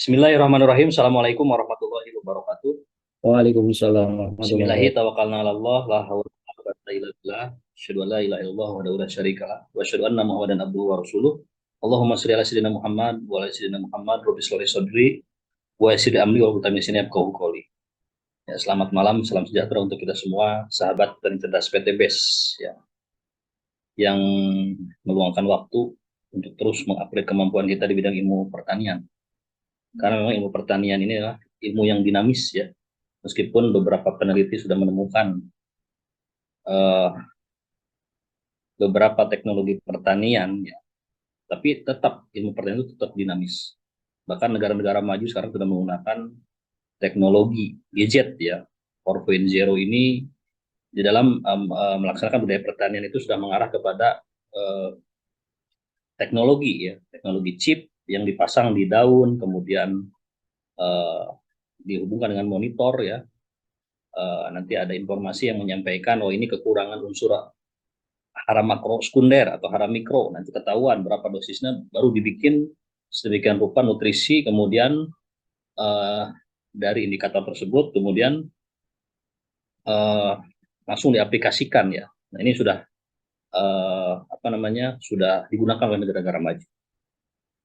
Bismillahirrahmanirrahim. Assalamualaikum warahmatullahi wabarakatuh. Waalaikumsalam warahmatullahi Bismillahi wabarakatuh. tawakkalna 'ala Allah, la haula wala quwwata illa billah. Asyhadu an la ilaha illallah wahdahu la syarikalah wa asyhadu anna Muhammadan abduhu wa rasuluh. Allahumma shalli ala sayyidina Muhammad wa ala sayyidina Muhammad, rabbi shrah li sadri wa yassir li amri wa hlul 'uqdatam min lisani yafqahu qawli. Ya, selamat malam, salam sejahtera untuk kita semua, sahabat dan cerdas PTBes ya, yang meluangkan waktu untuk terus mengupgrade kemampuan kita di bidang ilmu pertanian. Karena memang ilmu pertanian ini adalah ilmu yang dinamis ya. Meskipun beberapa peneliti sudah menemukan uh, beberapa teknologi pertanian, ya, tapi tetap ilmu pertanian itu tetap dinamis. Bahkan negara-negara maju sekarang sudah menggunakan teknologi gadget ya, 4.0 ini di dalam melaksanakan budaya pertanian itu sudah mengarah kepada uh, teknologi ya, teknologi chip yang dipasang di daun, kemudian uh, dihubungkan dengan monitor ya. Nanti ada informasi yang menyampaikan, oh ini kekurangan unsur hara makro sekunder atau hara mikro, nanti ketahuan berapa dosisnya, baru dibikin sedemikian rupa nutrisi, kemudian uh, dari indikator tersebut kemudian uh, langsung diaplikasikan ya. Nah ini sudah apa namanya, sudah digunakan oleh negara-negara maju.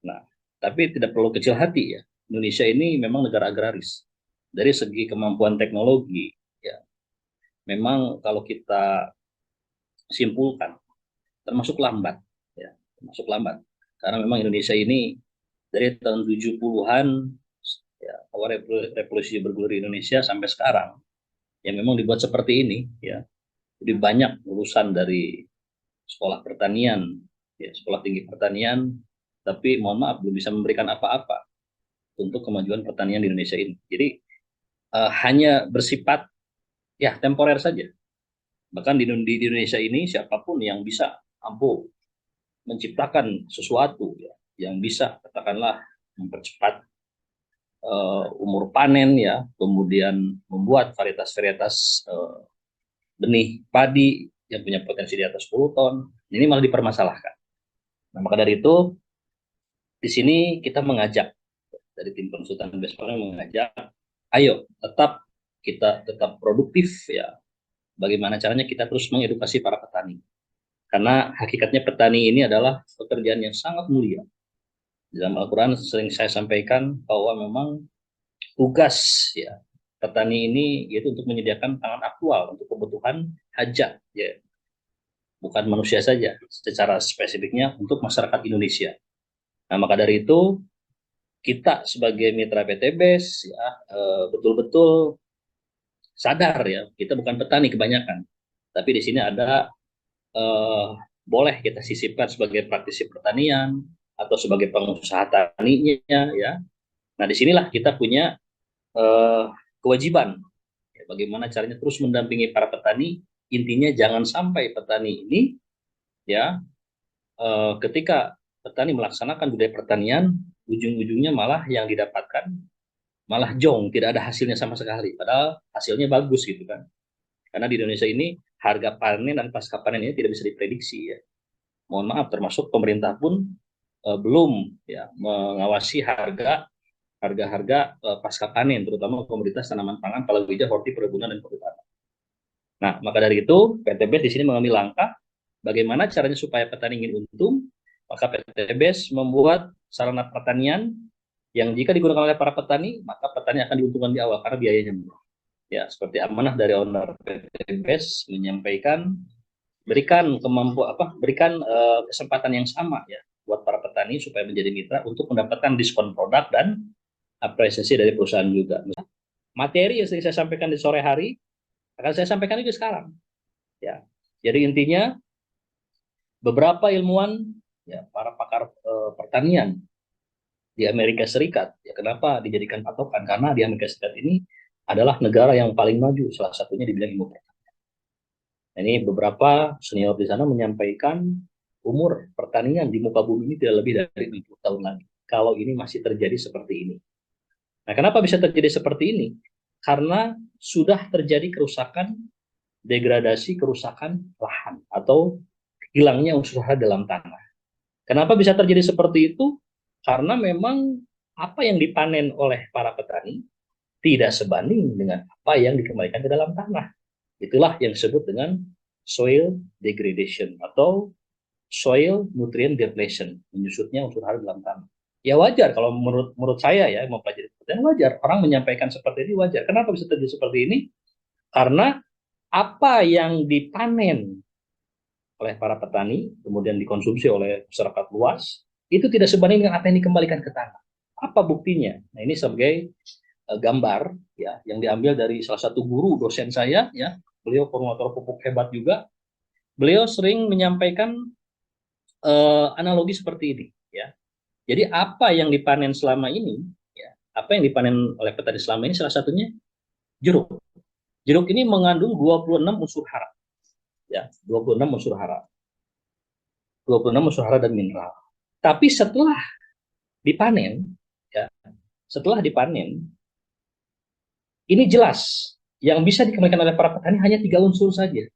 Nah tapi tidak perlu kecil hati ya, Indonesia ini memang negara agraris dari segi kemampuan teknologi ya. Memang kalau kita simpulkan termasuk lambat ya, termasuk lambat karena memang Indonesia ini dari tahun 70-an ya, awal revolusi bergulir di Indonesia sampai sekarang yang memang dibuat seperti ini ya. Jadi banyak lulusan dari sekolah pertanian ya, sekolah tinggi pertanian, tapi mohon maaf belum bisa memberikan apa-apa untuk kemajuan pertanian di Indonesia ini. Jadi hanya bersifat ya temporer saja. Bahkan di Indonesia ini siapapun yang bisa mampu menciptakan sesuatu ya, yang bisa katakanlah mempercepat umur panen ya, kemudian membuat varietas-varietas benih padi yang punya potensi di atas 10 ton, ini malah dipermasalahkan. Nah, maka dari itu di sini kita mengajak dari tim konsultan Bespangan mengajak, ayo kita tetap produktif ya. Bagaimana caranya kita terus mengedukasi para petani. Karena hakikatnya petani ini adalah pekerjaan yang sangat mulia. Dalam Al-Quran sering saya sampaikan bahwa memang tugas ya petani ini yaitu untuk menyediakan pangan aktual untuk kebutuhan hajat ya, bukan manusia saja, secara spesifiknya untuk masyarakat Indonesia. Nah maka dari itu kita sebagai mitra PTBes ya betul-betul sadar ya, kita bukan petani kebanyakan, tapi di sini ada eh, boleh kita sisipkan sebagai praktisi pertanian atau sebagai pengusaha taninya ya. Nah disinilah kita punya eh, kewajiban ya, bagaimana caranya terus mendampingi para petani. Intinya jangan sampai petani ini ya ketika petani melaksanakan budaya pertanian, ujung-ujungnya malah yang didapatkan malah jong, tidak ada hasilnya sama sekali, padahal hasilnya bagus gitu kan. Karena di Indonesia ini harga panen dan pasca panen ini tidak bisa diprediksi ya. Mohon maaf, termasuk pemerintah pun belum ya mengawasi harga-harga pasca panen, terutama komoditas tanaman pangan, palawija, horti, perkebunan dan kehutanan. Nah, maka dari itu PTBes di sini mengambil langkah bagaimana caranya supaya petani ingin untung, maka PTBes membuat sarana pertanian yang jika digunakan oleh para petani, maka petani akan diuntungkan di awal karena biayanya murah. Ya, seperti amanah dari owner PTBes menyampaikan, berikan kesempatan yang sama ya buat para petani supaya menjadi mitra untuk mendapatkan diskon produk dan apresiasi dari perusahaan juga. Materi yang saya sampaikan di sore hari akan saya sampaikan juga sekarang. Ya, jadi intinya beberapa ilmuwan ya para pakar pertanian di Amerika Serikat ya, kenapa dijadikan patokan, karena di Amerika Serikat ini adalah negara yang paling maju salah satunya di bidang ilmu pertanian. Ini beberapa senior di sana menyampaikan umur pertanian di muka bumi ini tidak lebih dari 60 tahun lagi kalau ini masih terjadi seperti ini. Nah kenapa bisa terjadi seperti ini? Karena sudah terjadi kerusakan, degradasi, kerusakan lahan atau hilangnya unsur hara dalam tanah. Kenapa bisa terjadi seperti itu? Karena memang apa yang dipanen oleh para petani tidak sebanding dengan apa yang dikembalikan ke dalam tanah. Itulah yang disebut dengan soil degradation atau soil nutrient depletion, menyusutnya unsur hara dalam tanah. Ya wajar kalau menurut saya ya mempelajari pertanian, wajar orang menyampaikan seperti ini, wajar. Kenapa bisa terjadi seperti ini? Karena apa yang dipanen oleh para petani kemudian dikonsumsi oleh masyarakat luas itu tidak sebanding dengan apa yang dikembalikan ke tanah. Apa buktinya? Nah, ini sebagai gambar ya yang diambil dari salah satu guru dosen saya ya. Beliau formulator pupuk hebat juga. Beliau sering menyampaikan analogi seperti ini ya. Jadi apa yang dipanen selama ini ya, apa yang dipanen oleh petani selama ini salah satunya jeruk. Jeruk ini mengandung 26 unsur hara ya, 26 unsur hara. 26 unsur hara dan mineral. Tapi setelah dipanen ya, setelah dipanen ini jelas yang bisa dikembalikan oleh para petani hanya 3 unsur saja.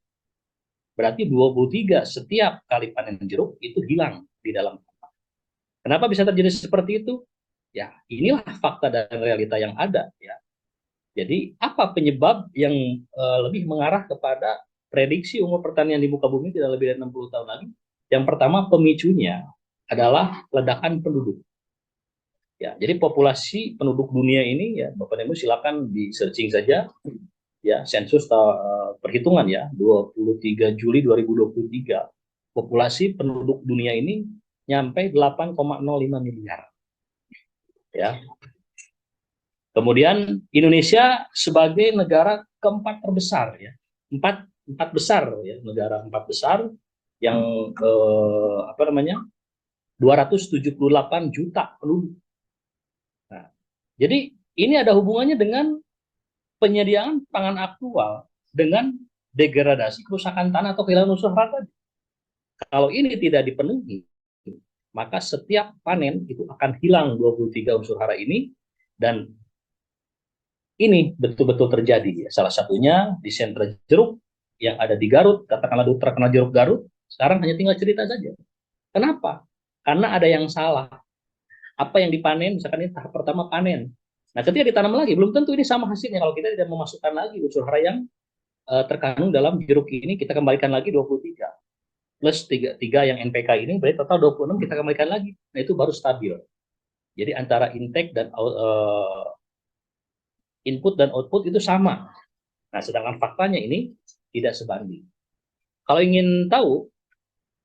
Berarti 23 setiap kali panen jeruk itu hilang di dalam tanah. Kenapa bisa terjadi seperti itu? Ya, inilah fakta dan realita yang ada ya. Jadi, apa penyebab yang lebih mengarah kepada prediksi umur pertanian di muka bumi tidak lebih dari 60 tahun lagi? Yang pertama, pemicunya adalah ledakan penduduk. Ya, jadi populasi penduduk dunia ini ya, Bapak dan Ibu silakan di searching saja ya, sensus perhitungan ya, 23 Juli 2023 populasi penduduk dunia ini nyampe 8,05 miliar. Ya. Kemudian Indonesia sebagai negara keempat terbesar ya. Empat besar ya, negara empat besar yang apa namanya? 278 juta penduduk. Nah, jadi ini ada hubungannya dengan penyediaan pangan aktual dengan degradasi kerusakan tanah atau kehilangan unsur hara tadi. Kalau ini tidak dipenuhi, maka setiap panen itu akan hilang 23 unsur hara ini, dan ini betul-betul terjadi. Salah satunya di sentra jeruk yang ada di Garut, katakanlah terkena jeruk Garut, sekarang hanya tinggal cerita saja. Kenapa? Karena ada yang salah. Apa yang dipanen, misalkan ini tahap pertama panen. Nah, ketika ditanam lagi, belum tentu ini sama hasilnya kalau kita tidak memasukkan lagi unsur hara yang terkandung dalam jeruk ini, kita kembalikan lagi 23 plus 3 yang NPK ini, berarti total 26 kita kembalikan lagi. Nah, itu baru stabil. Jadi antara intake dan input dan output itu sama. Nah, sedangkan faktanya ini tidak sebanding. Kalau ingin tahu,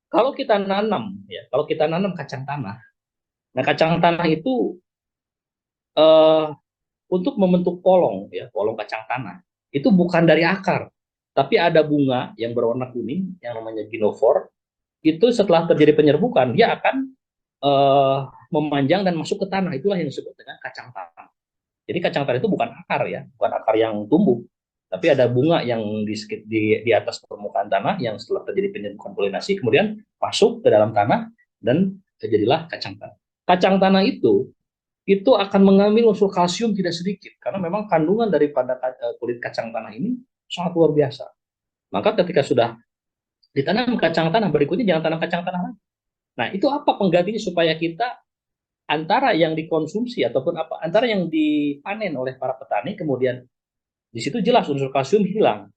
kalau kita nanam ya, kalau kita nanam kacang tanah, nah kacang tanah itu uh, untuk membentuk polong ya, polong kacang tanah itu bukan dari akar, tapi ada bunga yang berwarna kuning yang namanya ginofor. Itu setelah terjadi penyerbukan dia akan memanjang dan masuk ke tanah. Itulah yang disebut dengan kacang tanah. Jadi kacang tanah itu bukan akar ya, bukan akar yang tumbuh, tapi ada bunga yang di atas permukaan tanah yang setelah terjadi penyerbukan polinasi kemudian masuk ke dalam tanah dan terjadilah kacang tanah. Kacang tanah itu akan mengambil unsur kalsium tidak sedikit karena memang kandungan daripada kulit kacang tanah ini sangat luar biasa. Maka ketika sudah ditanam kacang tanah, berikutnya jangan tanam kacang tanah lagi. Nah, itu apa penggantinya supaya kita antara yang dikonsumsi ataupun apa antara yang dipanen oleh para petani kemudian di situ jelas unsur kalsium hilang.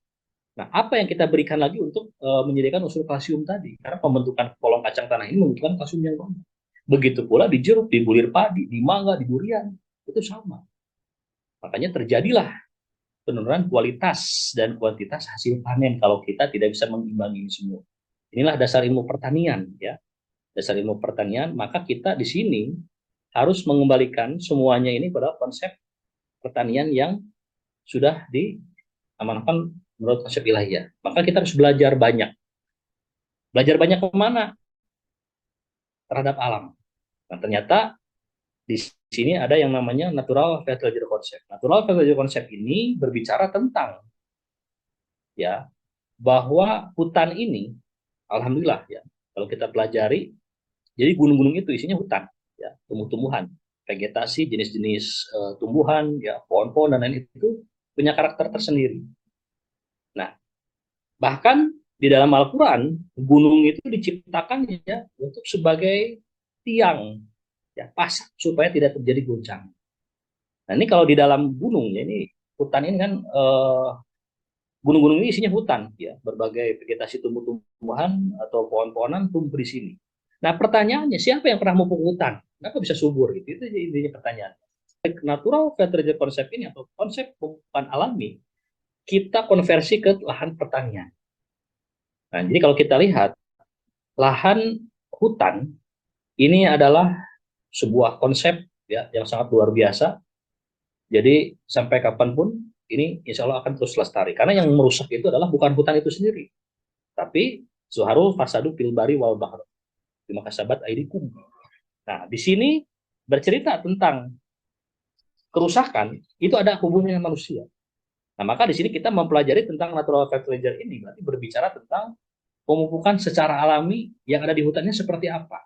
Nah, apa yang kita berikan lagi untuk menyediakan unsur kalsium tadi? Karena pembentukan polong kacang tanah ini membutuhkan kalsium yang banyak. Begitu pula di jeruk, di bulir padi, di mangga, di durian, itu sama. Makanya terjadilah penurunan kualitas dan kuantitas hasil panen kalau kita tidak bisa mengimbangi ini semua. Inilah dasar ilmu pertanian ya. Dasar ilmu pertanian, maka kita di sini harus mengembalikan semuanya ini pada konsep pertanian yang sudah diamanahkan menurut konsep ilahiyah. Maka kita harus belajar banyak. Belajar banyak kemana? Terhadap alam. Nah, ternyata di sini ada yang namanya natural fertilizer concept. Natural fertilizer concept ini berbicara tentang ya bahwa hutan ini, alhamdulillah ya, kalau kita pelajari, jadi gunung-gunung itu isinya hutan, ya, tumbuh-tumbuhan, vegetasi, jenis-jenis tumbuhan, ya, pohon-pohon dan lain itu punya karakter tersendiri. Nah, bahkan di dalam Al-Quran, gunung itu diciptakan ya untuk sebagai tiang, ya pasak supaya tidak terjadi goncangan. Nah ini kalau di dalam gunung ya, ini hutan ini kan gunung-gunung ini isinya hutan ya, berbagai vegetasi tumbuh-tumbuhan atau pohon-pohonan tumbuh di sini. Nah pertanyaannya, siapa yang pernah memupuk hutan? Kenapa bisa subur gitu? Itu intinya pertanyaan. Natural fertilizer konsep ini atau konsep pemupukan alami kita konversi ke lahan pertanian. Nah, jadi kalau kita lihat lahan hutan ini adalah sebuah konsep ya yang sangat luar biasa. Jadi sampai kapanpun ini insya Allah akan terus lestari. Karena yang merusak itu adalah bukan hutan itu sendiri, tapi zuharul fasadu fil bari wal bahr. Terima kasih sahabat aidikum. Nah, di sini bercerita tentang kerusakan itu ada hubungannya dengan manusia. Nah, maka di sini kita mempelajari tentang natural fertilizer ini berarti berbicara tentang pemupukan secara alami yang ada di hutannya seperti apa.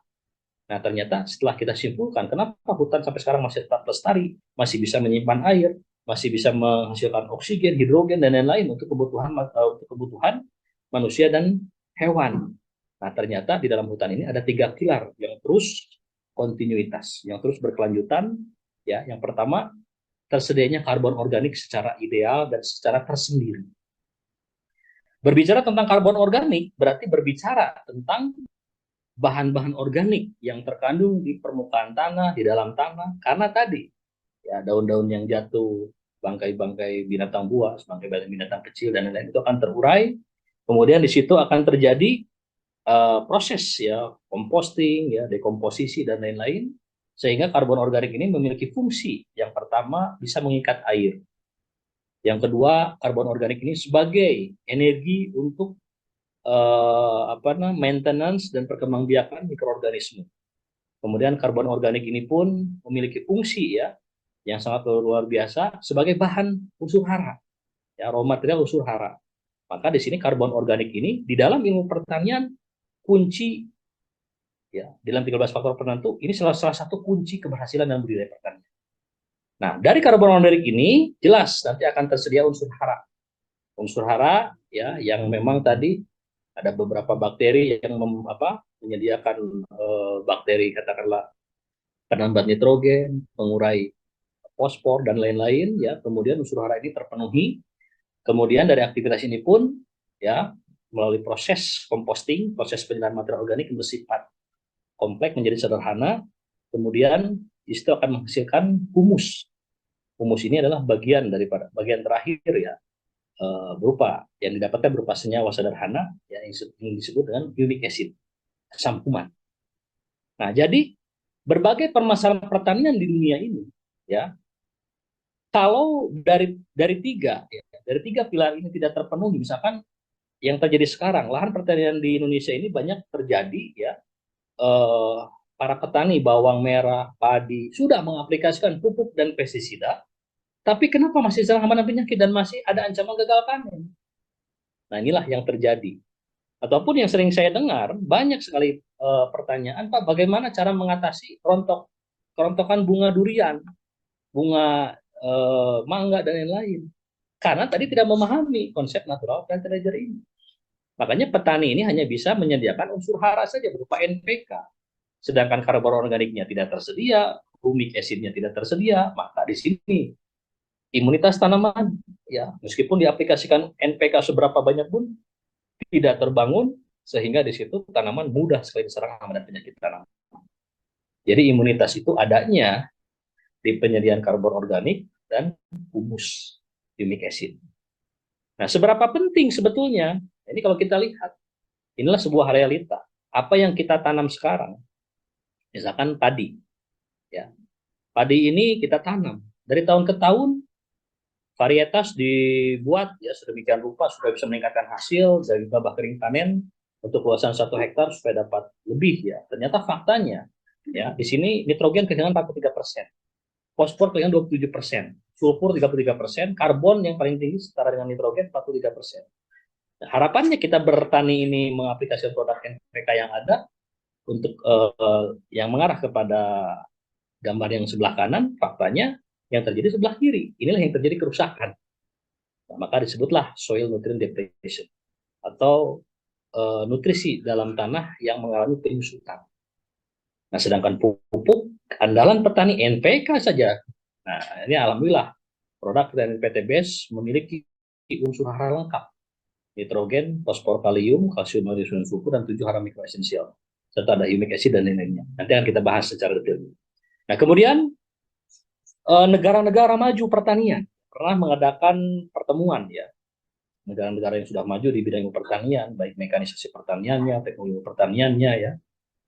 Nah, ternyata setelah kita simpulkan kenapa hutan sampai sekarang masih tetap lestari, masih bisa menyimpan air, masih bisa menghasilkan oksigen, hidrogen dan lain-lain untuk kebutuhan manusia dan hewan. Nah, ternyata di dalam hutan ini ada 3 pilar yang terus kontinuitas, yang terus berkelanjutan. Ya, yang pertama tersedianya karbon organik secara ideal dan secara tersendiri. Berbicara tentang karbon organik berarti berbicara tentang bahan-bahan organik yang terkandung di permukaan tanah, di dalam tanah, karena tadi ya daun-daun yang jatuh, bangkai-bangkai binatang buas, bangkai binatang kecil dan lain-lain itu akan terurai. Kemudian di situ akan terjadi proses ya composting, ya dekomposisi dan lain-lain, sehingga karbon organik ini memiliki fungsi. Yang pertama bisa mengikat air. Yang kedua, karbon organik ini sebagai energi untuk maintenance dan perkembangbiakan mikroorganisme. Kemudian karbon organik ini pun memiliki fungsi ya yang sangat luar biasa sebagai bahan unsur hara, ya raw material unsur hara. Maka di sini karbon organik ini di dalam ilmu pertanian kunci ya dalam 13 faktor penentu ini salah satu kunci keberhasilan dalam budidaya pertanian. Nah, dari karbon organik ini jelas nanti akan tersedia unsur hara. Unsur hara ya yang memang tadi ada beberapa bakteri yang menyediakan bakteri katakanlah penambat nitrogen, pengurai fosfor dan lain-lain ya. Kemudian unsur hara ini terpenuhi. Kemudian dari aktivitas ini pun ya melalui proses composting, proses penyerahan material organik yang bersifat kompleks menjadi sederhana. Kemudian itu akan menghasilkan humus. Humus ini adalah bagian terakhir ya berupa yang didapatkan berupa senyawa sederhana yang disebut dengan humic acid, asam kuman. Nah, jadi berbagai permasalahan pertanian di dunia ini ya kalau dari tiga pilar ini tidak terpenuhi, misalkan yang terjadi sekarang lahan pertanian di Indonesia ini banyak terjadi ya eh, para petani bawang merah, padi sudah mengaplikasikan pupuk dan pestisida, tapi kenapa masih serang hama dan penyakit dan masih ada ancaman gagal panen? Nah, inilah yang terjadi. Ataupun yang sering saya dengar, banyak sekali pertanyaan, Pak, bagaimana cara mengatasi kerontokan bunga durian, bunga mangga, dan lain-lain. Karena tadi tidak memahami konsep natural fertilizer ini. Makanya petani ini hanya bisa menyediakan unsur hara saja berupa NPK. Sedangkan karbon organiknya tidak tersedia, humic acidnya tidak tersedia, maka di sini imunitas tanaman, ya meskipun diaplikasikan NPK seberapa banyak pun tidak terbangun, sehingga di situ tanaman mudah sekali diserang hama dan penyakit tanaman. Jadi imunitas itu adanya di penyediaan karbon organik dan humus humic acid. Nah, seberapa penting sebetulnya? Ini kalau kita lihat, inilah sebuah realita. Apa yang kita tanam sekarang, misalkan padi, ya, padi ini kita tanam dari tahun ke tahun, varietas dibuat ya sedemikian rupa supaya bisa meningkatkan hasil dari gabah kering panen untuk luasan 1 hektar supaya dapat lebih ya. Ternyata faktanya ya di sini nitrogen kehilangan 43%, fosfor kehilangan 27%, sulfur 33%, karbon yang paling tinggi setara dengan nitrogen 43%. Nah, harapannya kita bertani ini mengaplikasikan produk NPK yang ada untuk yang mengarah kepada gambar yang sebelah kanan, faktanya yang terjadi sebelah kiri. Inilah yang terjadi kerusakan. Nah, maka disebutlah soil nutrient depletion atau nutrisi dalam tanah yang mengalami penyusutan. Nah, sedangkan pupuk Andalan petani NPK saja. Nah, ini alhamdulillah produk dari PTBS memiliki unsur hara lengkap: nitrogen, fosfor, kalium, kalsium, magnesium, sulfur, dan 7 hara mikroesensial. Serta ada humic acid dan lain-lainnya. Nanti akan kita bahas secara detail. Nah, kemudian negara-negara maju pertanian pernah mengadakan pertemuan ya. Negara-negara yang sudah maju di bidang pertanian, baik mekanisasi pertaniannya, teknologi pertaniannya ya.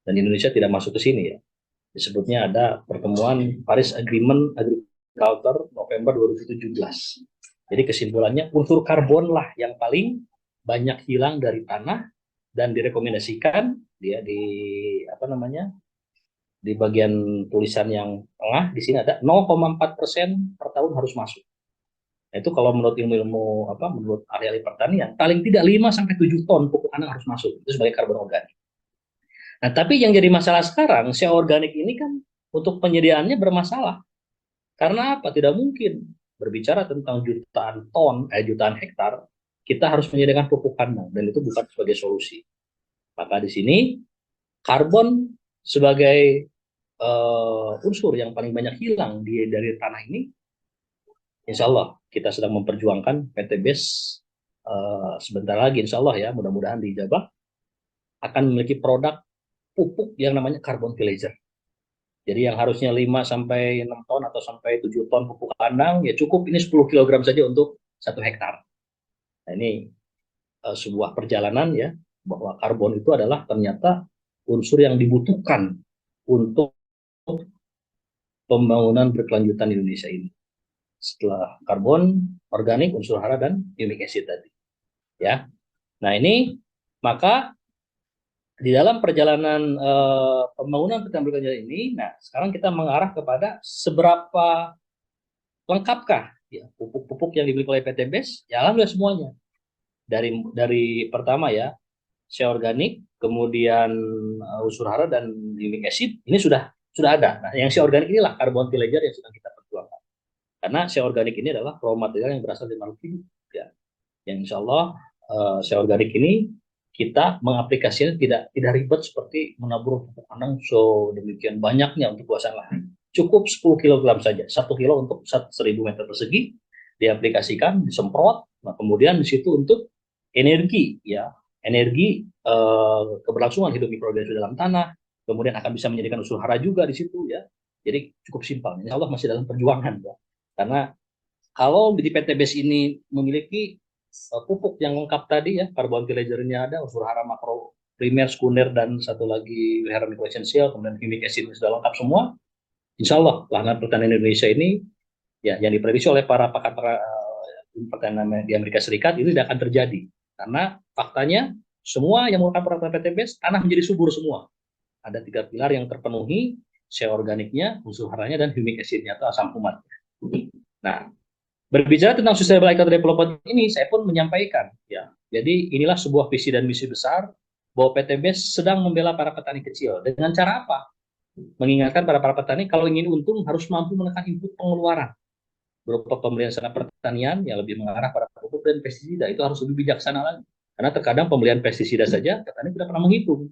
Dan Indonesia tidak masuk ke sini ya. Disebutnya ada pertemuan Paris Agreement Agriculture November 2017. Jadi kesimpulannya unsur karbon lah yang paling banyak hilang dari tanah dan direkomendasikan dia di apa namanya di bagian tulisan yang tengah di sini ada 0,4% per tahun harus masuk. Nah, itu kalau menurut ilmu apa menurut ahli pertanian paling tidak 5 sampai 7 ton pupuk tanah harus masuk itu sebagai karbon organik. Nah, tapi yang jadi masalah sekarang SEA organik ini kan untuk penyediaannya bermasalah. Karena apa? Tidak mungkin berbicara tentang jutaan ton, jutaan hektar, kita harus menyediakan pupuk kandang dan itu bukan sebagai solusi. Maka di sini karbon sebagai unsur yang paling banyak hilang dari tanah ini, insya Allah kita sedang memperjuangkan PTBS sebentar lagi, insya Allah ya, mudah-mudahan dijabah akan memiliki produk pupuk yang namanya carbon villager. Jadi yang harusnya 5 sampai 6 ton atau sampai 7 ton pupuk kandang, ya cukup ini 10 kg saja untuk 1 hektar. Nah, ini sebuah perjalanan ya, bahwa karbon itu adalah ternyata unsur yang dibutuhkan untuk pembangunan berkelanjutan Indonesia ini. Setelah karbon, organik, unsur hara, dan humic acid tadi. Ya. Nah ini, maka di dalam perjalanan pembangunan pertanian berkelanjutan ini, nah sekarang kita mengarah kepada seberapa lengkapkah ya pupuk-pupuk yang dimiliki oleh PTBS? Ya alhamdulillah semuanya. Dari pertama ya, SEA organik, kemudian unsur hara dan humic acid ini sudah ada. Nah, yang SEA organik inilah carbon villager yang sedang kita perjuangkan. Karena SEA organik ini adalah raw material yang berasal dari makhluk hidup ya. Yang insya Allah SEA organik ini kita mengaplikasikan tidak ribet seperti menabur pupuk kandang demikian banyaknya untuk luasan lahan. Cukup 10 kg saja, 1 kilo untuk 1.000 meter persegi diaplikasikan, disemprot. Nah, kemudian di situ untuk energi ya, energi keberlangsungan hidup mikroorganisme dalam tanah, kemudian akan bisa menjadikan unsur hara juga di situ ya. Jadi cukup simpel. Insya Allah masih dalam perjuangan ya. Karena kalau di PTBS ini memiliki pupuk yang lengkap tadi ya, karbon villager-nya ada, unsur hara makro primer, sekunder, dan satu lagi hara mikroesensial, kemudian humic acid sudah lengkap semua, insya Allah lahan pertanian Indonesia ini ya yang diprediksi oleh para pakar pertanian di Amerika Serikat ini tidak akan terjadi. Karena faktanya semua yang menggunakan produk PTBS tanah menjadi subur semua. Ada 3 pilar yang terpenuhi, SEA organiknya, unsur haranya, dan humic acid-nya atau asam kumat. Nah, berbicara tentang sustainable agriculture development ini, saya pun menyampaikan ya. Jadi inilah sebuah visi dan misi besar bahwa PTBS sedang membela para petani kecil. Dengan cara apa? Mengingatkan para petani kalau ingin untung harus mampu menekan input pengeluaran berupa pembelian sarana pertanian yang lebih mengarah pada pupuk dan pestisida. Itu harus lebih bijaksana lagi. Karena terkadang pembelian pestisida saja petani tidak pernah menghitung.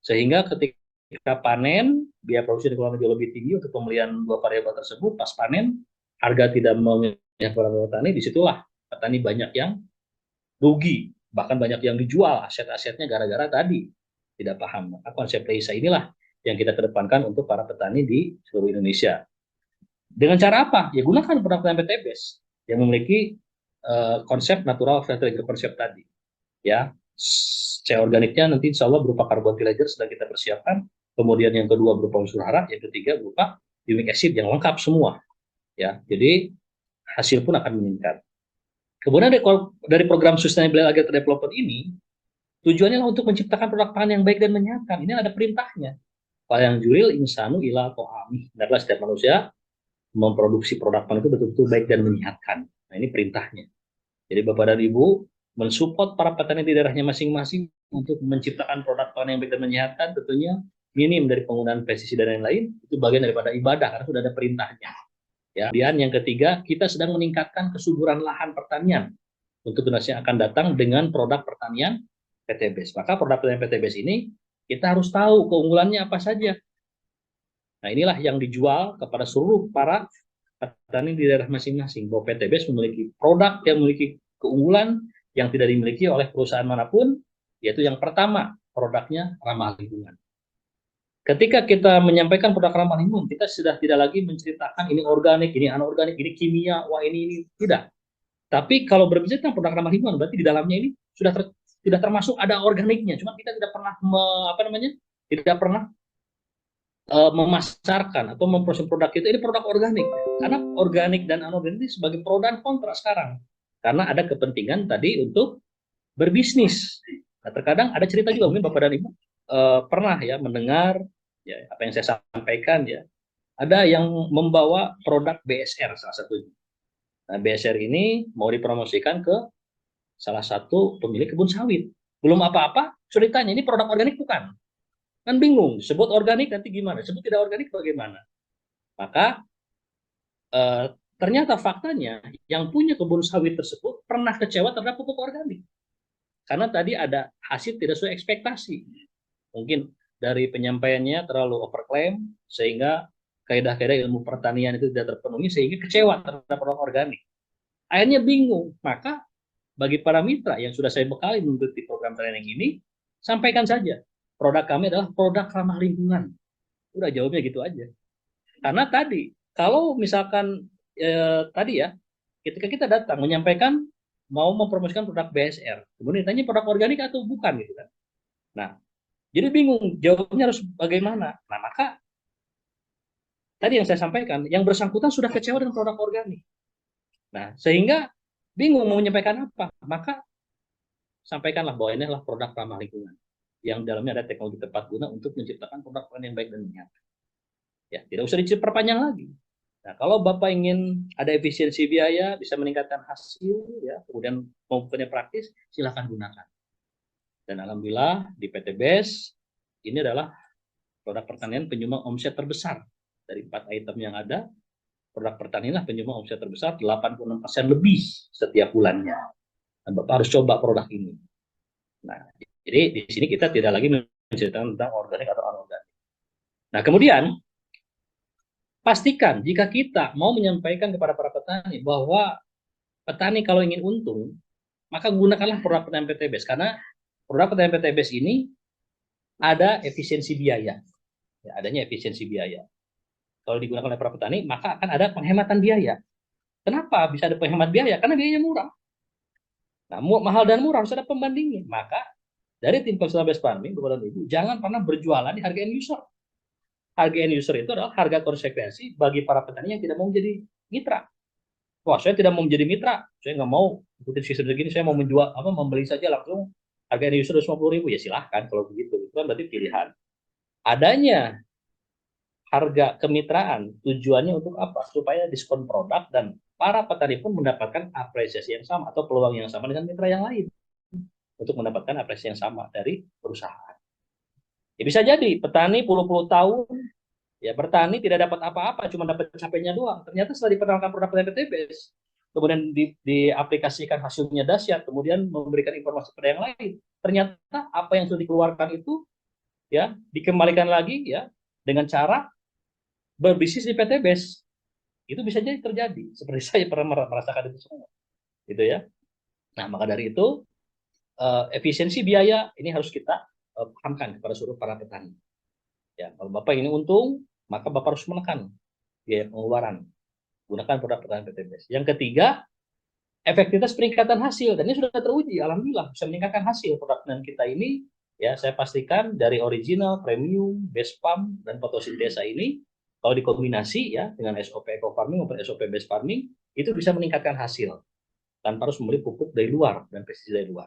Sehingga ketika panen, biaya produksi di jauh lebih tinggi untuk pembelian dua variabel tersebut. Pas panen, harga tidak memiliki para petani, disitulah petani banyak yang rugi, bahkan banyak yang dijual aset-asetnya gara-gara tadi tidak paham. Maka konsep PEISA inilah yang kita kedepankan untuk para petani di seluruh Indonesia. Dengan cara apa? Ya gunakan produk PTBS yang memiliki konsep natural fertilizer konsep tadi. Ya, SEA organiknya nanti insya Allah berupa carbon villager sedang kita persiapkan. Kemudian yang kedua berupa unsur hara, yang ketiga berupa humic acid yang lengkap semua. Ya, jadi hasil pun akan meningkat. Kemudian dari program Sustainable Agriculture Development ini, tujuannya untuk menciptakan produk pangan yang baik dan menyehatkan. Ini ada perintahnya. Yang julil insanu ila to'ami. Adalah setiap manusia memproduksi produk pangan itu betul-betul baik dan menyehatkan. Nah, ini perintahnya. Jadi Bapak dan Ibu mensupport para petani di daerahnya masing-masing untuk menciptakan produk pangan yang baik dan menyehatkan, tentunya minim dari penggunaan pestisida dan lain-lain, itu bagian daripada ibadah karena sudah ada perintahnya. Ya. Kemudian yang ketiga, kita sedang meningkatkan kesuburan lahan pertanian untuk generasi yang akan datang dengan produk pertanian PTBS. Maka produk pertanian PTBS ini kita harus tahu keunggulannya apa saja. Nah, inilah yang dijual kepada seluruh para petani di daerah masing-masing, bahwa PTBS memiliki produk yang memiliki keunggulan yang tidak dimiliki oleh perusahaan manapun, yaitu yang pertama, produknya ramah lingkungan. Ketika kita menyampaikan produk ramah lingkungan, kita sudah tidak lagi menceritakan ini organik, ini anorganik, ini kimia, wah ini tidak. Tapi kalau berbicara tentang produk ramah lingkungan, berarti di dalamnya ini sudah tidak termasuk ada organiknya. Cuma kita tidak pernah tidak pernah memasarkan atau memproses produk itu ini produk organik. Karena organik dan anorganik ini sebagai pro dan kontra sekarang. Karena ada kepentingan tadi untuk berbisnis. Nah, terkadang ada cerita juga, mungkin Bapak dan Ibu pernah ya mendengar ya apa yang saya sampaikan ya. Ada yang membawa produk BSR salah satunya. Nah, BSR ini mau dipromosikan ke salah satu pemilik kebun sawit. Belum apa-apa, sudah ditanya, ini produk organik bukan? Kan bingung, sebut organik nanti gimana? Sebut tidak organik bagaimana? Maka ternyata faktanya yang punya kebun sawit tersebut pernah kecewa terhadap pupuk organik. Karena tadi ada hasil tidak sesuai ekspektasi. Mungkin dari penyampaiannya terlalu overclaim, sehingga kaidah-kaidah ilmu pertanian itu tidak terpenuhi, sehingga kecewa terhadap produk organik. Akhirnya bingung. Maka bagi para mitra yang sudah saya bekali mengikuti program training ini, sampaikan saja, produk kami adalah produk ramah lingkungan. Udah jawabnya gitu aja. Karena tadi, kalau misalkan tadi ya, ketika kita datang menyampaikan mau mempromosikan produk BSR, kemudian ditanya produk organik atau bukan gitu kan. Nah, jadi bingung jawabnya harus bagaimana. Nah, maka tadi yang saya sampaikan, yang bersangkutan sudah kecewa dengan produk organik. Nah, sehingga bingung mau menyampaikan apa. Maka sampaikanlah bahwa ini adalah produk ramah lingkungan yang dalamnya ada teknologi tepat guna untuk menciptakan produk yang baik dan menyenangkan. Ya, tidak usah diperpanjang lagi. Nah, kalau Bapak ingin ada efisiensi biaya, bisa meningkatkan hasil, ya, kemudian mempunyai praktis, silakan gunakan. Dan alhamdulillah di PTBS ini adalah produk pertanian penyumbang omset terbesar dari 4 item yang ada. Produk pertanian penyumbang omset terbesar 86% lebih setiap bulannya. Dan Bapak harus coba produk ini. Nah, jadi di sini kita tidak lagi menceritakan tentang organik atau anorganik. Nah, kemudian pastikan jika kita mau menyampaikan kepada para petani bahwa petani kalau ingin untung, maka gunakanlah produk pertanian PTBS, karena produk pertanian PTBS ini ada efisiensi biaya. Ya, adanya efisiensi biaya. Kalau digunakan oleh para petani, maka akan ada penghematan biaya. Kenapa bisa ada penghemat biaya? Karena biayanya murah. Nah, mahal dan murah harus ada pembandingnya. Maka dari tim konsultan best farming, Bapak dan Ibu, jangan pernah berjualan di harga end user. Harga end user itu adalah harga konsekuensi bagi para petani yang tidak mau menjadi mitra. Wah, saya tidak mau menjadi mitra, saya nggak mau ikutin sistem segini, saya mau menjual membeli saja langsung harga end user 250.000, ya silahkan kalau begitu. Itu kan berarti pilihan. Adanya harga kemitraan tujuannya untuk apa? Supaya diskon produk dan para petani pun mendapatkan apresiasi yang sama atau peluang yang sama dengan mitra yang lain untuk mendapatkan apresiasi yang sama dari perusahaan. Ya, bisa jadi petani puluh-puluh tahun ya bertani tidak dapat apa-apa, cuma dapat capeknya doang. Ternyata setelah diperkenalkan produk PTBS, kemudian diaplikasikan hasilnya dahsyat, kemudian memberikan informasi kepada yang lain. Ternyata apa yang sudah dikeluarkan itu ya dikembalikan lagi ya dengan cara berbisnis di PTBS. Itu bisa jadi terjadi. Seperti saya pernah merasakan itu semua. Gitu ya. Nah, maka dari itu efisiensi biaya ini harus kita pahamkan kepada seluruh para petani. Ya, kalau Bapak ingin untung, maka Bapak harus menekan biaya pengeluaran. Gunakan produk pertanian PTBS. Yang ketiga, efektivitas peningkatan hasil. Dan ini sudah teruji, alhamdulillah bisa meningkatkan hasil produk pertanian kita ini. Ya, saya pastikan dari original, premium, best farm, dan fotosintesa ini, kalau dikombinasi ya dengan SOP eco farming maupun SOP best farming, itu bisa meningkatkan hasil tanpa harus membeli pupuk dari luar dan pestisida dari luar.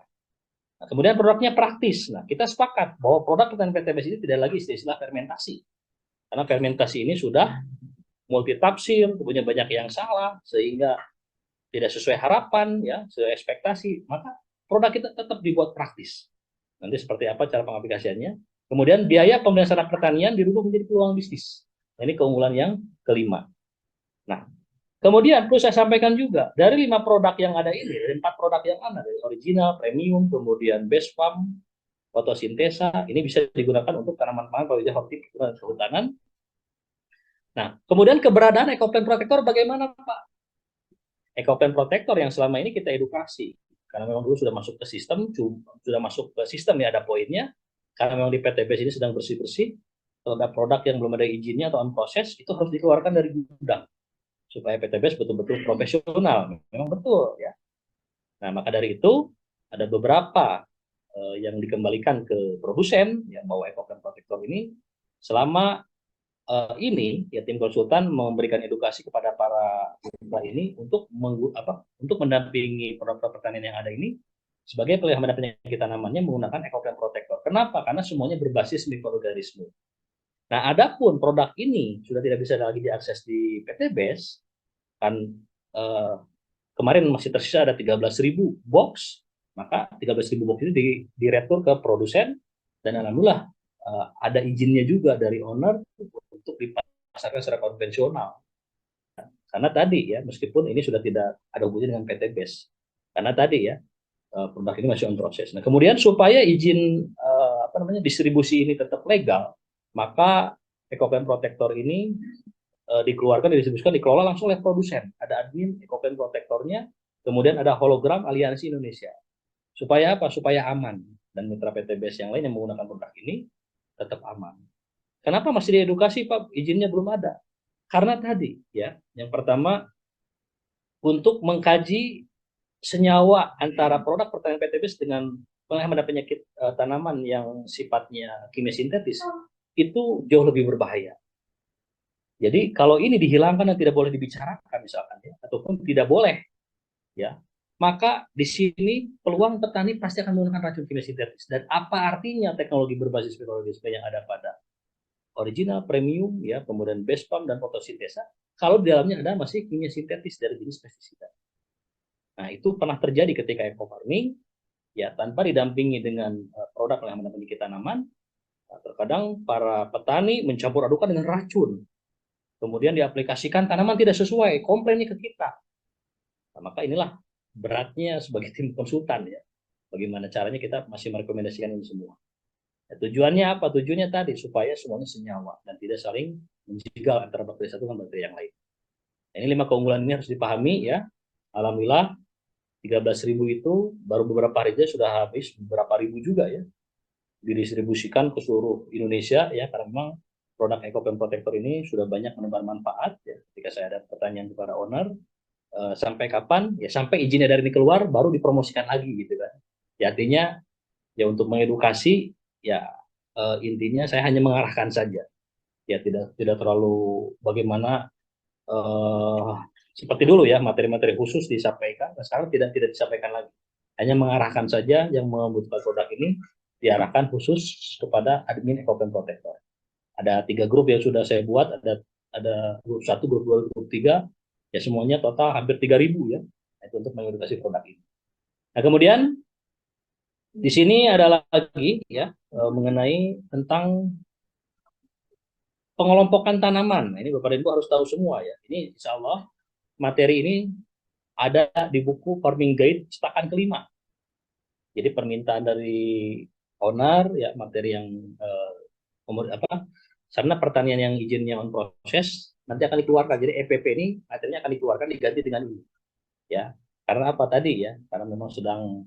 Nah, kemudian produknya praktis. Nah, kita sepakat bahwa produk pertanian PTBS ini tidak lagi istilah fermentasi. Karena fermentasi ini sudah multitafsir, punya banyak yang salah, sehingga tidak sesuai harapan, ya, sesuai ekspektasi. Maka produk kita tetap dibuat praktis. Nanti seperti apa cara pengaplikasiannya. Kemudian biaya pembelian sarana pertanian dirubah menjadi peluang bisnis. Nah, ini keunggulan yang kelima. Nah, kemudian perlu saya sampaikan juga, dari 5 produk yang ada ini, dari 4 produk yang ada, dari original, premium, kemudian best farm, fotosintesa, ini bisa digunakan untuk tanaman pangan, palawija, hortik, kehutanan, Nah, kemudian keberadaan ekoplan protektor bagaimana, Pak? Ekoplan protektor yang selama ini kita edukasi, karena memang dulu sudah masuk ke sistem, ya ada poinnya, karena memang di PTBS ini sedang bersih-bersih, kalau ada produk yang belum ada izinnya atau on proses, itu harus dikeluarkan dari gudang, supaya PTBS betul-betul profesional, memang betul ya. Nah, maka dari itu, ada beberapa yang dikembalikan ke produsen, yang bawa ekoplan protektor ini, selama ini ya tim konsultan memberikan edukasi kepada para mitra ini untuk mendampingi produk pertanian yang ada ini sebagai pelihara penyakit tanamannya menggunakan ekoplan protektor. Kenapa? Karena semuanya berbasis mikroorganisme. Nah, adapun produk ini sudah tidak bisa lagi diakses di PTBS, kan eh, kemarin masih tersisa ada 13.000 box, maka 13.000 box ini diretur ke produsen, dan alhamdulillah ada izinnya juga dari owner untuk dipasarkan secara konvensional. Karena tadi ya, meskipun ini sudah tidak ada hubungannya dengan PTBS, karena tadi ya produk ini masih on proses. Nah, kemudian supaya izin distribusi ini tetap legal, maka ekoplan protektor ini dikeluarkan, didistribusikan, dikelola langsung oleh produsen. Ada admin ekoplan protektornya, kemudian ada hologram Aliansi Indonesia. Supaya apa? Supaya aman, dan mitra PTBS yang lain yang menggunakan produk ini tetap aman. Kenapa masih diedukasi, Pak? Izinnya belum ada. Karena tadi ya, yang pertama untuk mengkaji senyawa antara produk pertanian PTBS dengan pengamatan penyakit tanaman yang sifatnya kimia sintetis itu jauh lebih berbahaya. Jadi kalau ini dihilangkan dan tidak boleh dibicarakan misalkan ya, ataupun tidak boleh ya, maka di sini peluang petani pasti akan menggunakan racun kimia sintetis. Dan apa artinya teknologi berbasis mikroorganisme yang ada pada original, premium, ya, kemudian base pump dan fotosintesa, kalau di dalamnya ada masih kimia sintetis dari jenis pestisida. Nah, itu pernah terjadi ketika eco farming, ya tanpa didampingi dengan produk yang mendampingi tanaman, terkadang para petani mencampur adukan dengan racun, kemudian diaplikasikan tanaman tidak sesuai, komplainnya ke kita. Nah, maka inilah beratnya sebagai tim konsultan ya, bagaimana caranya kita masih merekomendasikan ini semua. Ya, tujuannya apa? Tujuannya tadi supaya semuanya senyawa dan tidak saling menjegal antara bakteri satu dengan bakteri yang lain. Nah, ini 5 keunggulan ini harus dipahami ya. Alhamdulillah 13.000 itu baru beberapa hari saja sudah habis beberapa ribu juga ya, didistribusikan ke seluruh Indonesia ya, karena memang produk EcoPen Protector ini sudah banyak menebar manfaat ya. Ketika saya ada pertanyaan kepada owner, sampai kapan? Ya sampai izinnya dari ini keluar baru dipromosikan lagi gitu kan. Ya artinya ya untuk mengedukasi ya, intinya saya hanya mengarahkan saja ya, tidak terlalu bagaimana seperti dulu ya materi-materi khusus disampaikan. Nah, sekarang tidak disampaikan lagi, hanya mengarahkan saja yang membutuhkan produk ini diarahkan khusus kepada admin EcoPen Protector. Ada 3 grup yang sudah saya buat, ada grup 1, grup 2, grup 3, ya semuanya total hampir 3.000 ya, itu untuk mengedukasi produk ini. Nah, kemudian di sini ada lagi ya mengenai tentang pengelompokan tanaman. Nah, ini Bapak dan Ibu harus tahu semua ya. Ini insya Allah materi ini ada di buku Farming Guide cetakan kelima. Jadi permintaan dari owner ya, materi yang sarana pertanian yang izinnya on proses nanti akan dikeluarkan. Jadi EPP ini materinya akan dikeluarkan diganti dengan ini ya. Karena apa tadi ya? Karena memang sedang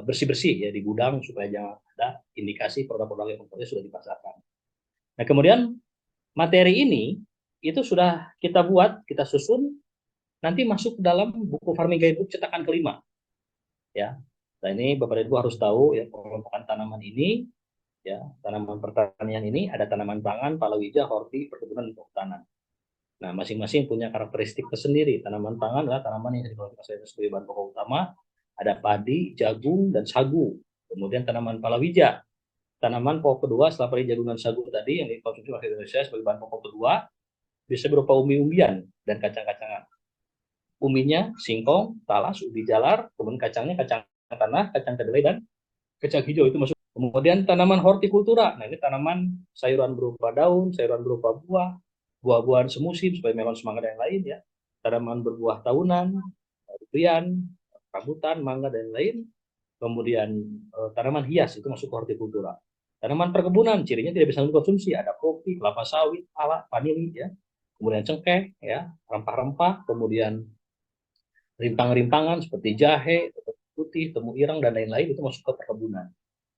bersih-bersih ya di gudang supaya jangan ada indikasi produk-produk yang sudah dipasarkan. Nah, kemudian materi ini itu sudah kita buat, kita susun, nanti masuk dalam buku Farming Guidebook cetakan kelima. Ya. Nah, ini Bapak Ibu harus tahu ya, pengelompokan tanaman ini ya, tanaman pertanian ini ada tanaman pangan, palawija, horti, perkebunan, dan kehutanan. Nah, masing-masing punya karakteristik tersendiri. Tanaman pangan adalah tanaman yang dikualifikasi sebagai bahan pokok utama, ada padi, jagung, dan sagu. Kemudian tanaman palawija, tanaman pokok kedua setelah padi, jagung, dan sagu tadi yang dikonsumsi oleh Indonesia sebagai bahan pokok kedua, bisa berupa umbi-umbian dan kacang-kacangan. Uminya singkong, talas, ubi jalar, kemudian kacangnya kacang tanah, kacang kedelai, dan kacang hijau itu masuk. Kemudian tanaman hortikultura, nah ini tanaman sayuran berupa daun, sayuran berupa buah, buah-buahan semusim supaya melon, semangka, dan lain ya. Tanaman berbuah tahunan, durian, rambutan, mangga, dan lain. Kemudian tanaman hias itu masuk ke hortikultura. Tanaman perkebunan cirinya tidak bisa dikonsumsi, ada kopi, kelapa sawit, pala, vanili, ya. Kemudian cengkeh, ya, rempah-rempah, kemudian rimpang-rimpangan seperti jahe, putih, temu irang dan lain-lain itu masuk ke perkebunan.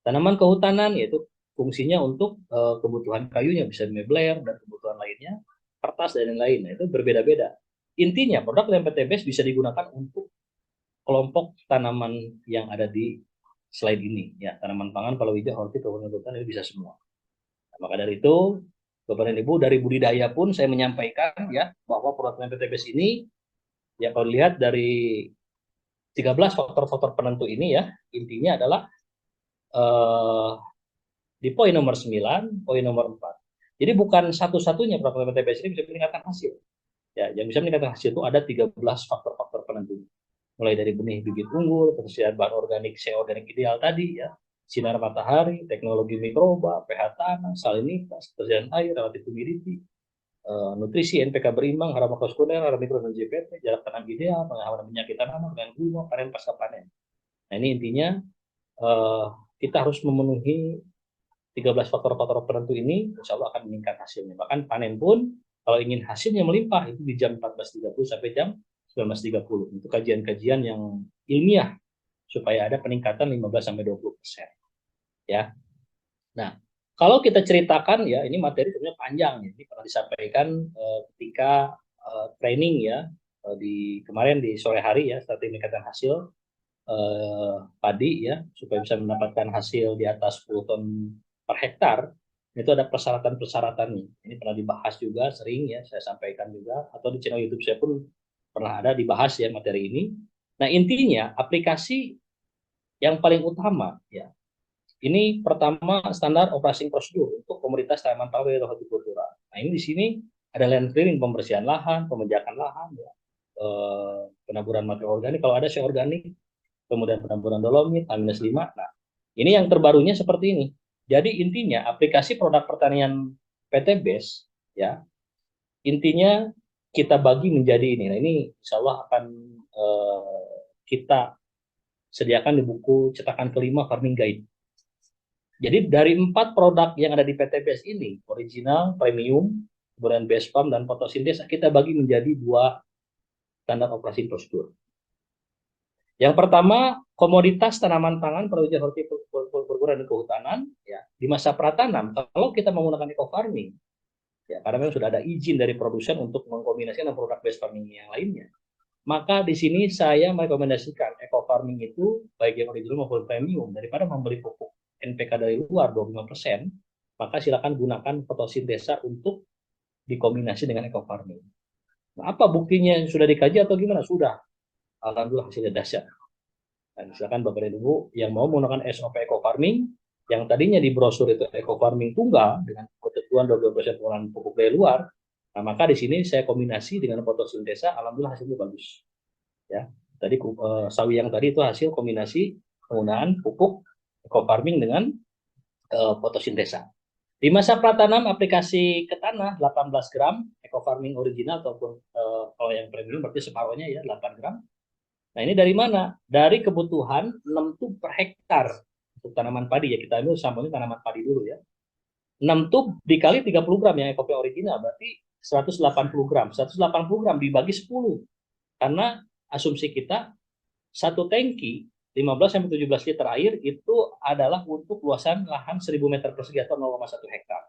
Tanaman kehutanan yaitu fungsinya untuk kebutuhan kayunya bisa mebler dan kebutuhan lainnya, kertas dan lain-lain. Nah, itu berbeda-beda. Intinya produk LMPTBS bisa digunakan untuk kelompok tanaman yang ada di slide ini, ya, tanaman pangan, palawija, horti, perkebunan itu bisa semua. Nah, maka dari itu, Bapak dan Ibu, dari budidaya pun saya menyampaikan ya bahwa produk LMPTBS ini, ya, kalau lihat dari 13 faktor-faktor penentu ini, ya, intinya adalah eh, di poin nomor 9, poin nomor 4. Jadi bukan satu-satunya produk LMPTBS ini bisa meningkatkan hasil. Ya, yang bisa meningkatkan hasil itu ada 13 faktor-faktor penentu. Mulai dari benih bibit unggul, ketersediaan bahan organik, C organik ideal tadi, ya, sinar matahari, teknologi mikroba, pH tanah, salinitas, ketersediaan air, relatif humidity, nutrisi, NPK berimbang, hara makroskoder, hara mikro dan JPT, jarak tanam ideal, pengawalan penyakit tanaman dengan guna, panen pasca panen. Nah, ini intinya eh, kita harus memenuhi 13 faktor-faktor penentu ini, insya Allah akan meningkat hasilnya. Bahkan panen pun, kalau ingin hasilnya melimpah, itu di jam 14.30 sampai jam 19.30. Itu kajian-kajian yang ilmiah, supaya ada peningkatan 15-20%. Ya. Nah, kalau kita ceritakan, ya, ini materi sebenarnya panjang. Ini pernah disampaikan ketika training, ya, di kemarin di sore hari, ya, strategi peningkatan hasil padi, ya, supaya bisa mendapatkan hasil di atas 10 ton per hektar. Itu ada persyaratan-persyaratannya. Ini pernah dibahas juga sering, ya, saya sampaikan juga, atau di channel YouTube saya pun pernah ada dibahas, ya, materi ini. Nah, intinya aplikasi yang paling utama, ya, ini pertama standar operasi prosedur untuk komoditas tanaman pangan dan hortikultura. Nah, ini di sini ada land clearing, pembersihan lahan, pemenjakan lahan, ya, penaburan materi organik kalau ada organik, kemudian penaburan dolomit, H-5. Nah, ini yang terbarunya seperti ini. Jadi intinya aplikasi produk pertanian PTBS, ya, intinya kita bagi menjadi ini. Nah, ini insya Allah akan kita sediakan di buku cetakan kelima Farming Guide. Jadi dari 4 produk yang ada di PTBS ini, original, premium, kemudian base farm dan fotosintesa, kita bagi menjadi 2 standar operasi prosedur. Yang pertama, komoditas tanaman pangan, palawija, horti, perkebunan dan kehutanan, ya, di masa pratanam, kalau kita menggunakan eco farming, ya, karena memang sudah ada izin dari produsen untuk mengkombinasikan dengan produk base farming yang lainnya, maka di sini saya merekomendasikan eco farming itu baik yang original maupun premium, daripada membeli pupuk NPK dari luar 25%, maka silakan gunakan fotosintesa untuk dikombinasi dengan eco farming. Nah, apa buktinya, sudah dikaji atau gimana? Sudah. Alhamdulillah hasilnya dahsyat. Dan silakan Bapak dan Ibu yang mau menggunakan SOP eco farming, yang tadinya di brosur itu eco farming tunggal dengan ketentuan 20% penggunaan pupuk dari luar, nah maka di sini saya kombinasi dengan fotosintesa, alhamdulillah hasilnya bagus. Ya, tadi sawi yang tadi itu hasil kombinasi penggunaan pupuk eco farming dengan fotosintesa. Di masa pratanam aplikasi ke tanah 18 gram eco farming original ataupun kalau yang premium berarti separuhnya, ya, 8 gram. Nah, ini dari mana? Dari kebutuhan 6 tub per hektar untuk tanaman padi, ya, kita ambil sampelnya tanaman padi dulu, ya. 6 tub dikali 30 gram yang EcoP original berarti 180 gram. 180 gram dibagi 10. Karena asumsi kita satu tangki 15-17 liter air itu adalah untuk luasan lahan 1000 meter persegi atau 0,1 hektar.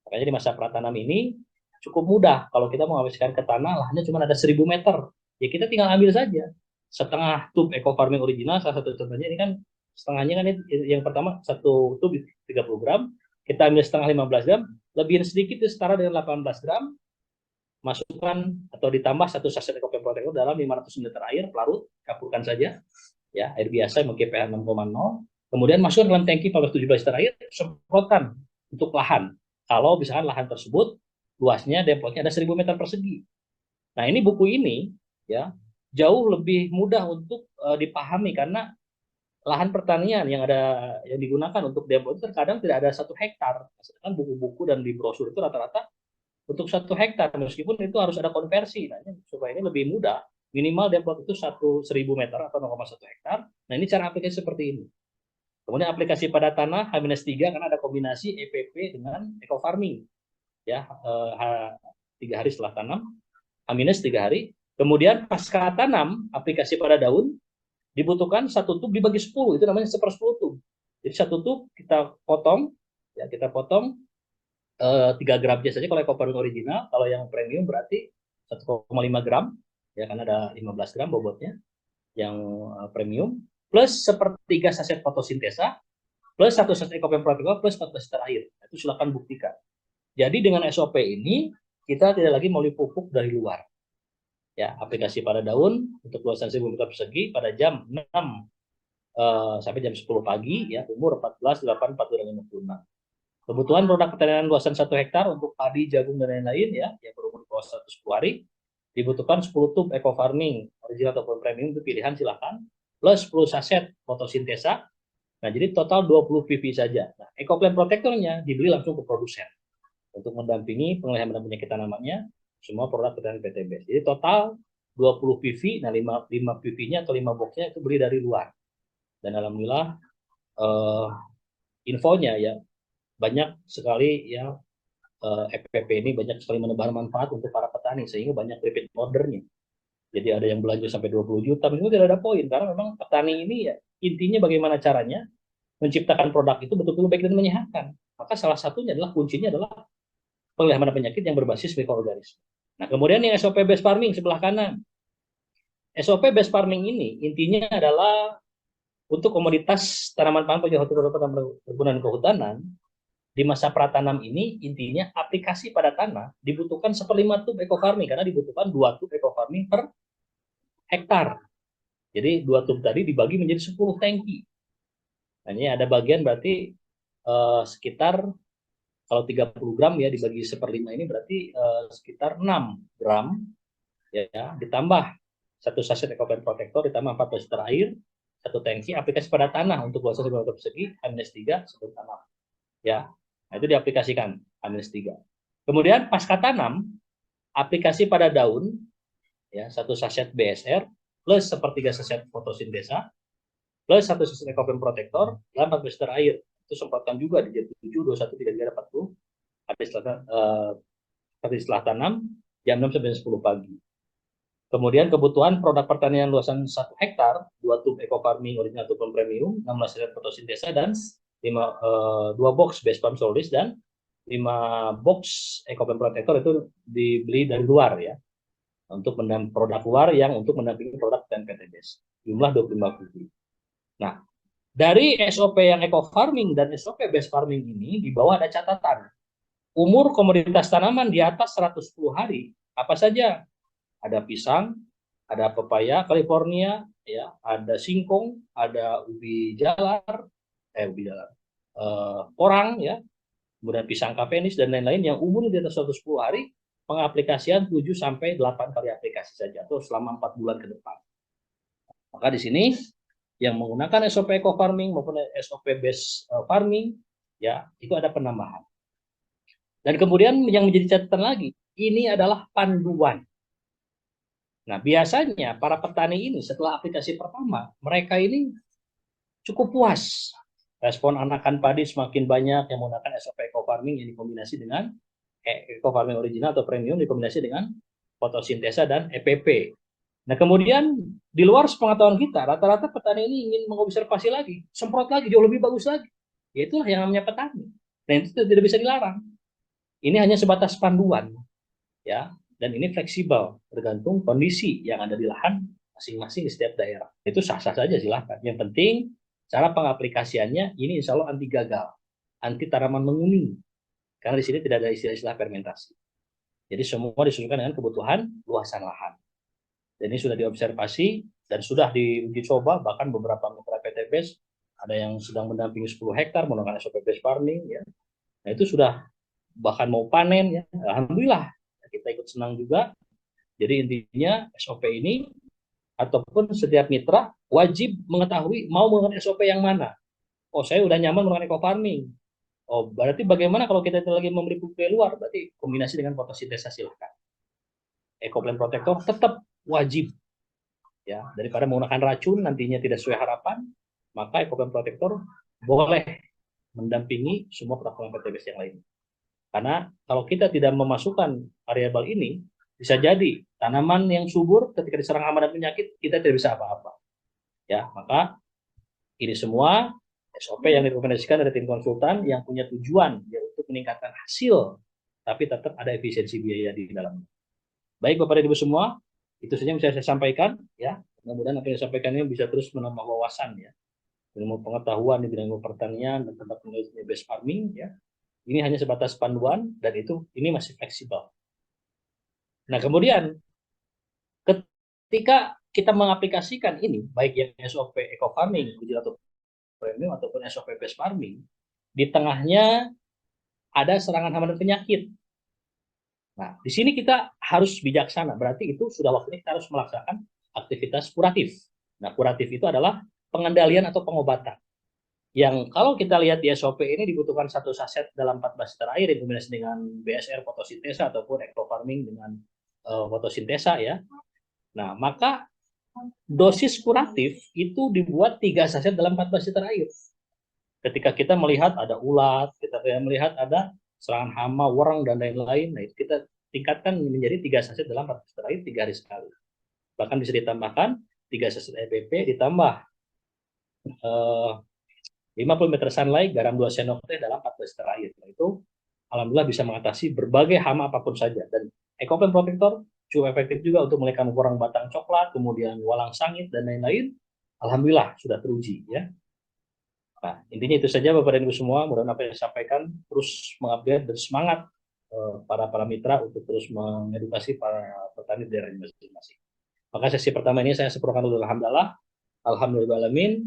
Makanya di masa pratanam ini cukup mudah. Kalau kita mau habiskan ke tanah, lahannya cuma ada 1000 meter. Ya kita tinggal ambil saja setengah tub eco farming original, salah satu contohnya ini kan setengahnya kan yang pertama satu tub 30 gram, kita ambil setengah 15 gram, lebihin sedikit itu setara dengan 18 gram, masukkan atau ditambah satu saset eco protector dalam 500 liter air, pelarut, kapurkan saja, ya, air biasa mungkin pH 6,0, kemudian masukkan dalam tangki 17 liter air, semprotkan untuk lahan. Kalau misalkan lahan tersebut luasnya depotnya ada 1000 meter persegi. Nah, ini buku ini, ya, jauh lebih mudah untuk dipahami karena lahan pertanian yang digunakan untuk demo itu terkadang tidak ada 1 hektar. Sedangkan buku-buku dan di brosur itu rata-rata untuk 1 hektar, meskipun itu harus ada konversi. Nah, supaya ini lebih mudah, minimal depot itu 1000 meter atau 0,1 hektar. Nah, ini cara aplikasi seperti ini. Kemudian aplikasi pada tanah H-3 karena ada kombinasi EPP dengan eco farming. Ya, 3 hari setelah tanam, H-3 hari. Kemudian pasca tanam, aplikasi pada daun dibutuhkan 1 tub dibagi 10, itu namanya 1/10 tub. Jadi 1 tub kita potong, ya kita potong 3 gram saja kalau eco farming original. Kalau yang premium berarti 1,5 gram, ya karena ada 15 gram bobotnya yang premium, plus sepertiga saset fotosintesa, plus 1 saset Ecoplan Protocol, plus 14 liter air. Itu silakan buktikan. Jadi dengan SOP ini kita tidak lagi melalui pupuk dari luar. Ya, aplikasi pada daun untuk luasan 1000 meter persegi pada jam 6 sampai jam 10 pagi, ya, umur 14, 8, 42, 56. Kebutuhan produk pertanian luasan 1 hektar untuk padi, jagung, dan lain-lain, ya, yang berumur di bawah 110 hari, dibutuhkan 10 tub eco farming original ataupun premium, itu pilihan silakan, plus 10 saset fotosintesa. Nah, jadi total 20 PV saja. Nah, EcoPlan Protector-nya dibeli langsung ke produsen untuk mendampingi pengelihan penyakit tanamannya, semua produk pertanian PTBS. Jadi total 20 PV, nah 5 PV-nya atau 5 box-nya itu beli dari luar. Dan alhamdulillah infonya ya banyak sekali ya, FPP ini banyak sekali menebar manfaat untuk para petani sehingga banyak repeat ordernya. Jadi ada yang belanja sampai 20 juta, itu tidak ada poin karena memang petani ini ya intinya bagaimana caranya menciptakan produk itu betul-betul baik dan menyehatkan. Maka salah satunya adalah kuncinya adalah pengeliharan penyakit yang berbasis mikroorganisme. Nah, kemudian yang SOP based farming sebelah kanan. SOP based farming ini intinya adalah untuk komoditas tanaman pangan perkebunan dan kehutanan di masa pratanam ini intinya aplikasi pada tanah dibutuhkan 1/5 tub eco farming karena dibutuhkan 2 tub eco farming per hektar. Jadi 2 tub tadi dibagi menjadi 10 tangki. Nah, ini ada bagian berarti sekitar kalau 30 gram ya dibagi 1/5 ini berarti sekitar 6 gram ya, ditambah 1 saset EcoPlan Protector, ditambah 14 liter air, 1 tangki, aplikasi pada tanah untuk luasan 10 meter persegi, H-3 sebelum tanam. Ya, nah itu diaplikasikan H-3. Kemudian pasca tanam, aplikasi pada daun ya 1 saset BSR plus sepertiga saset fotosintesa plus 1 saset EcoPlan Protector dan 14 liter air. Itu semprotkan juga di jam 7, 21, 33, 40 habis setelah tanam jam 6 sampai 10 pagi. Kemudian kebutuhan produk pertanian luasan 1 hektar, 2 tub eco farming original ataupun premium, 16 liter fotosintesa dan 2 box base farm solis dan 5 box EcoPlan Protector itu dibeli dari luar ya. Untuk mendampingi produk luar yang untuk mendampingi produk dan PTBS. Jumlah 25 biji. Nah, dari SOP yang eco farming dan SOP base farming ini di bawah ada catatan. Umur komoditas tanaman di atas 110 hari, apa saja? Ada pisang, ada pepaya California, ya, ada singkong, ada porang, ya, kemudian pisang kapenis dan lain-lain yang umur di atas 110 hari, pengaplikasian 7 sampai 8 kali aplikasi saja atau selama 4 bulan ke depan. Maka di sini yang menggunakan SOP eco farming maupun SOP base farming, ya, itu ada penambahan. Dan kemudian yang menjadi catatan lagi, ini adalah panduan. Nah, biasanya para petani ini setelah aplikasi pertama, mereka ini cukup puas. Respon anakan padi semakin banyak yang menggunakan SOP eco farming yang dikombinasi dengan eco farming original atau premium dikombinasi dengan fotosintesa dan EPP. Nah, kemudian di luar sepengetahuan kita, rata-rata petani ini ingin mengobservasi lagi, semprot lagi, jauh lebih bagus lagi. Ya itulah yang namanya petani. Dan itu tidak bisa dilarang. Ini hanya sebatas panduan, ya. Dan ini fleksibel, tergantung kondisi yang ada di lahan masing-masing di setiap daerah. Itu sah-sah saja silahkan. Yang penting cara pengaplikasiannya ini insya Allah anti gagal, anti tanaman menguning. Karena di sini tidak ada istilah-istilah fermentasi. Jadi semua disesuaikan dengan kebutuhan luasan lahan. Dan ini sudah diobservasi dan sudah diuji coba, bahkan beberapa mitra PTBS ada yang sedang mendampingi 10 hektar menggunakan SOP based farming, ya. Nah itu sudah bahkan mau panen, ya. Alhamdulillah kita ikut senang juga. Jadi intinya SOP ini ataupun setiap mitra wajib mengetahui mau menggunakan SOP yang mana. Oh, saya udah nyaman menggunakan eco farming. Oh, berarti bagaimana kalau kita lagi membeli pupuk luar? Berarti kombinasi dengan fotosintesa silahkan. EcoPlan Protector tetap wajib, ya, daripada menggunakan racun nantinya tidak sesuai harapan, maka EcoPlan Protector boleh mendampingi semua platform PTBS yang lain. Karena kalau kita tidak memasukkan variabel ini, bisa jadi tanaman yang subur ketika diserang hama dan penyakit kita tidak bisa apa-apa. Ya, maka ini semua SOP yang direkomendasikan dari tim konsultan yang punya tujuan ya untuk meningkatkan hasil, tapi tetap ada efisiensi biaya di dalamnya. Baik Bapak dan Ibu semua, itu saja yang bisa saya sampaikan ya. Mudah-mudahan apa yang saya sampaikan ini bisa terus menambah wawasan ya, ilmu pengetahuan di bidang ilmu pertanian dan tentang penelitian base farming ya. Ini hanya sebatas panduan dan ini masih fleksibel. Nah, kemudian ketika kita mengaplikasikan ini, baik yang SOP eco farming, atau premium ataupun SOP base farming, di tengahnya ada serangan hama dan penyakit. Nah, di sini kita harus bijaksana. Berarti itu sudah waktunya kita harus melaksanakan aktivitas kuratif. Nah, kuratif itu adalah pengendalian atau pengobatan. Yang kalau kita lihat di SOP ini dibutuhkan 1 saset dalam 14 liter air yang kombinasi dengan BSR fotosintesa ataupun eco farming dengan fotosintesa ya. Nah, maka dosis kuratif itu dibuat 3 saset dalam 14 liter air. Ketika kita melihat ada ulat, kita melihat ada serangan hama, worang dan lain-lain, nah itu kita tingkatkan menjadi 3 saset dalam 14 liter air 3 hari sekali. Bahkan bisa ditambahkan 3 saset EPP ditambah 50 meter sunlight, garam 2 sendok teh dalam 14 liter air. Nah, itu alhamdulillah bisa mengatasi berbagai hama apapun saja. Dan Ecoplan Protector cukup efektif juga untuk menghilangkan worang batang coklat, kemudian walang sangit dan lain-lain. Alhamdulillah sudah teruji ya. Nah, intinya itu saja Bapak dan Ibu semua. Mudah-mudahan apa yang saya sampaikan terus mengupdate dan semangat para mitra untuk terus mengedukasi para petani di daerah masing-masing. Maka sesi pertama ini saya sepuluhkan dulu alhamdulillah. Alhamdulillah alamin.